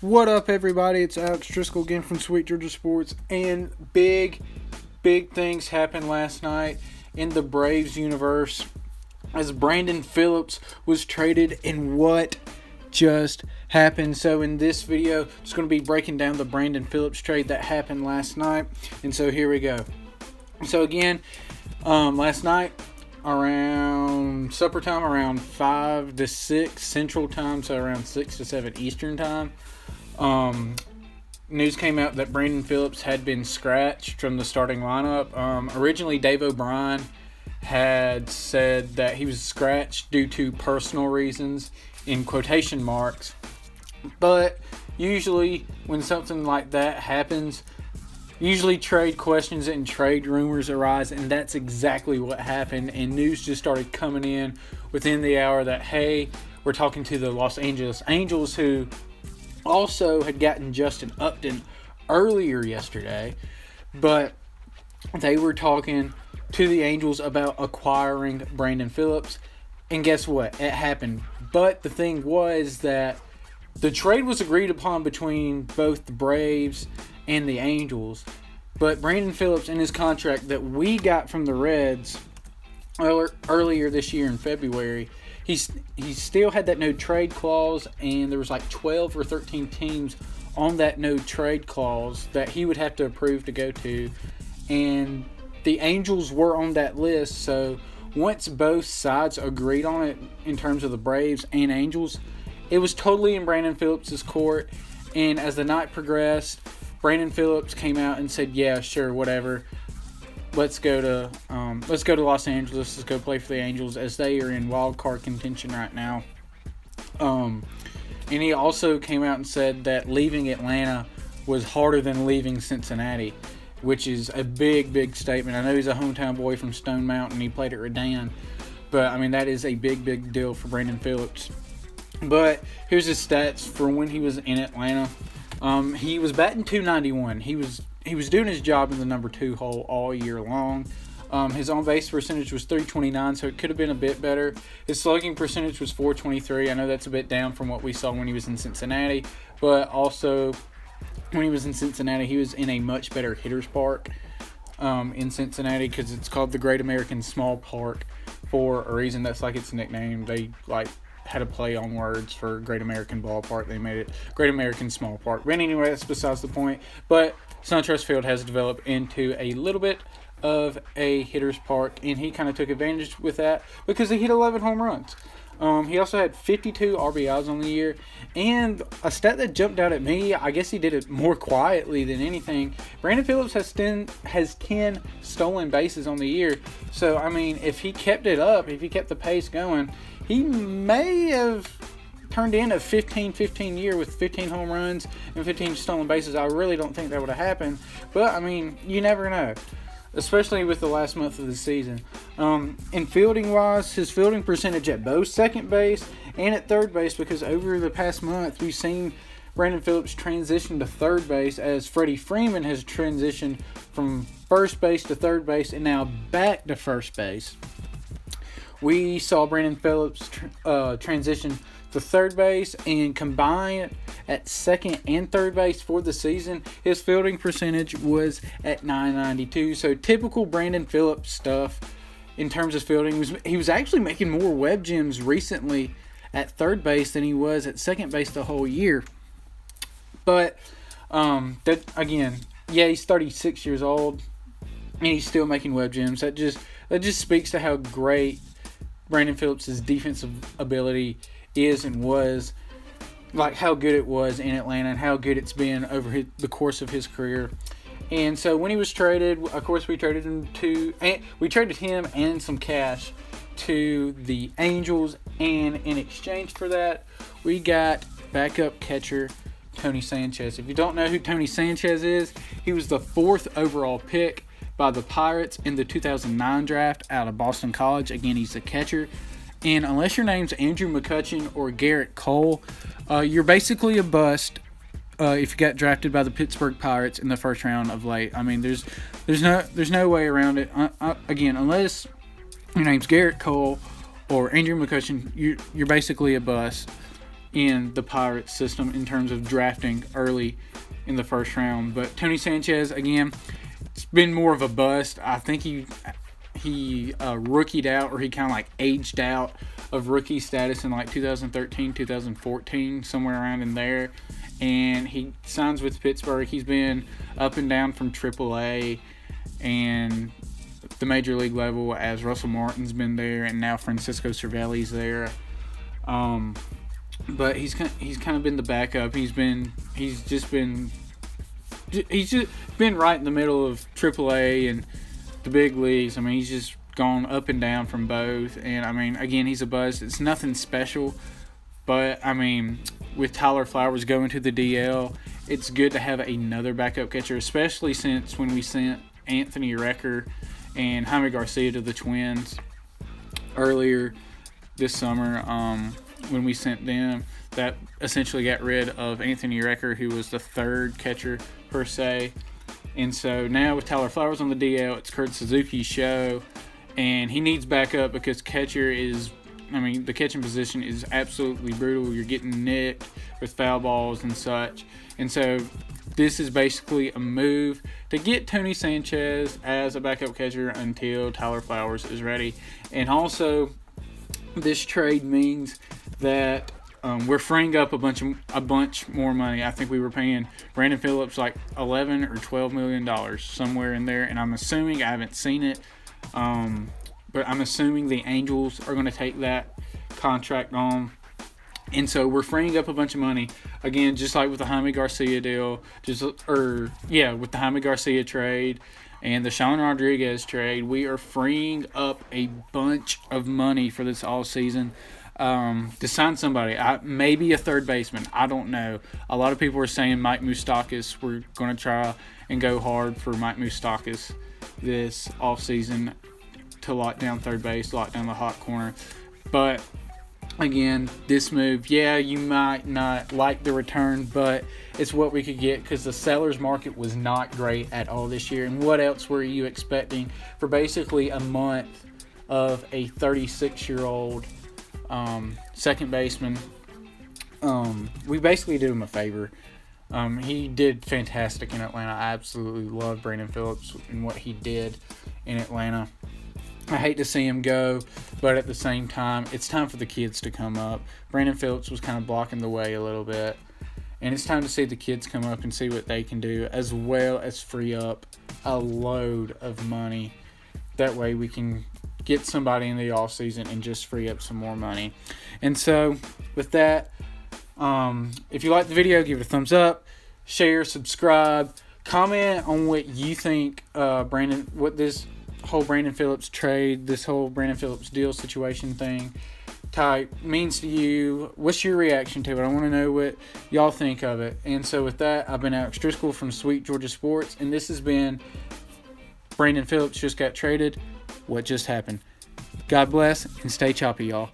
What up, everybody? It's Alex Driskell again from Sweet Georgia Sports, and big things happened last night in the Braves universe as Brandon Phillips was traded, and what just happened. So in this video, it's going to be breaking down the Brandon Phillips trade that happened last night, and so here we go. So again, last night around supper time, around 5 to 6 Central Time, so around 6 to 7 Eastern Time, news came out that Brandon Phillips had been scratched from the starting lineup. Originally, Dave O'Brien had said that he was scratched due to personal reasons, in quotation marks. But usually when something like that happens, usually trade questions and trade rumors arise, and that's exactly what happened. And news just started coming in within the hour that, hey, we're talking to the Los Angeles Angels, who also had gotten Justin Upton earlier yesterday, but they were talking to the Angels about acquiring Brandon Phillips, and guess what? It happened. But the thing was that the trade was agreed upon between both the Braves and the Angels, but Brandon Phillips, in his contract that we got from the Reds earlier this year in February, he still had that no trade clause, and there was like 12 or 13 teams on that no trade clause that he would have to approve to go to, and the Angels were on that list. So once both sides agreed on it, in terms of the Braves and Angels, it was totally in Brandon Phillips' court. And as the night progressed, Brandon Phillips came out and said, "Yeah, sure, whatever. Let's go to Los Angeles. Let's go play for the Angels, as they are in wild card contention right now." And he also came out and said that leaving Atlanta was harder than leaving Cincinnati, which is a big statement. I know he's a hometown boy from Stone Mountain. He played at Redan, but I mean, that is a big deal for Brandon Phillips. But here's his stats for when he was in Atlanta. He was batting .291. He was doing his job in the number 2 hole all year long. His on-base percentage was .329, so it could have been a bit better. His slugging percentage was .423. I know that's a bit down from what we saw when he was in Cincinnati, but also when he was in Cincinnati, he was in a much better hitter's park in Cincinnati, because it's called the Great American Small Park for a reason. That's like its nickname. They had a play on words for Great American Ballpark. They made it Great American Small Park. But anyway, that's besides the point. But SunTrust Field has developed into a little bit of a hitter's park, and he kind of took advantage with that because he hit 11 home runs. He also had 52 RBIs on the year, and a stat that jumped out at me, I guess he did it more quietly than anything, Brandon Phillips has 10 stolen bases on the year. So, I mean, if he kept it up, if he kept the pace going, he may have turned in a 15-15 year with 15 home runs and 15 stolen bases. I really don't think that would have happened, but, I mean, you never know, especially with the last month of the season. In fielding-wise, his fielding percentage at both second base and at third base, because over the past month, we've seen Brandon Phillips transition to third base, as Freddie Freeman has transitioned from first base to third base and now back to first base. We saw Brandon Phillips transition to third base, and combine at second and third base for the season, his fielding percentage was at .992. So typical Brandon Phillips stuff in terms of fielding. He was actually making more web gems recently at third base than he was at second base the whole year. But that again, yeah, he's 36 years old and he's still making web gems. That just speaks to how great Brandon Phillips' defensive ability is and was, like how good it was in Atlanta and how good it's been over the course of his career. And so when he was traded, of course, we traded him and some cash to the Angels, and in exchange for that, we got backup catcher Tony Sanchez. If you don't know who Tony Sanchez is, he was the 4th overall pick by the Pirates in the 2009 draft out of Boston College. Again, he's a catcher. And unless your name's Andrew McCutchen or Garrett Cole, you're basically a bust if you got drafted by the Pittsburgh Pirates in the first round of late. I mean, there's no way around it. Again, unless your name's Garrett Cole or Andrew McCutchen, you're basically a bust. in the Pirates system in terms of drafting early in the first round. But Tony Sanchez, again, it's been more of a bust. I think he rookied out, or he kind of like aged out of rookie status in like 2013, 2014, somewhere around in there. And he signs with Pittsburgh. He's been up and down from AAA and the major league level, as Russell Martin's been there, and now Francisco Cervelli's there. But he's kind of been the backup. He's just been right in the middle of AAA and the big leagues. I mean, he's just gone up and down from both. And I mean, again, he's a buzz. It's nothing special, but I mean, with Tyler Flowers going to the DL, it's good to have another backup catcher, especially since when we sent Anthony Recker and Jaime Garcia to the Twins earlier this summer. When we sent them, that essentially got rid of Anthony Recker, who was the third catcher per se. And so now with Tyler Flowers on the DL, it's Kurt Suzuki's show, and he needs backup because the catching position is absolutely brutal. You're getting nicked with foul balls and such. And so this is basically a move to get Tony Sanchez as a backup catcher until Tyler Flowers is ready. And also, this trade means that we're freeing up a bunch more money. I think we were paying Brandon Phillips like $11 or $12 million, somewhere in there. And I'm assuming, I haven't seen it, but I'm assuming the Angels are going to take that contract on. And so we're freeing up a bunch of money. Again, just like with the Jaime Garcia deal, with the Jaime Garcia trade and the Sean Rodriguez trade, we are freeing up a bunch of money for this all season to sign somebody. Maybe a third baseman. I don't know. A lot of people are saying Mike Moustakas. We're going to try and go hard for Mike Moustakas this offseason to lock down third base, lock down the hot corner. But again, this move, you might not like the return, but it's what we could get because the seller's market was not great at all this year. And what else were you expecting for basically a month of a 36-year-old second baseman? We basically did him a favor. He did fantastic in Atlanta. I absolutely love Brandon Phillips and what he did in Atlanta. I hate to see him go, but at the same time, it's time for the kids to come up. Brandon Phillips was kind of blocking the way a little bit, and it's time to see the kids come up and see what they can do, as well as free up a load of money. That way we can get somebody in the offseason and just free up some more money. And so with that, if you like the video, give it a thumbs up, share, subscribe, comment on what you think what this whole Brandon Phillips trade, this whole Brandon Phillips deal situation thing type means to you. What's your reaction to it? I want to know what y'all think of it. And so with that, I've been Alex Driskell from Sweet Georgia Sports, and this has been Brandon Phillips just got traded. What just happened? God bless and stay choppy, y'all.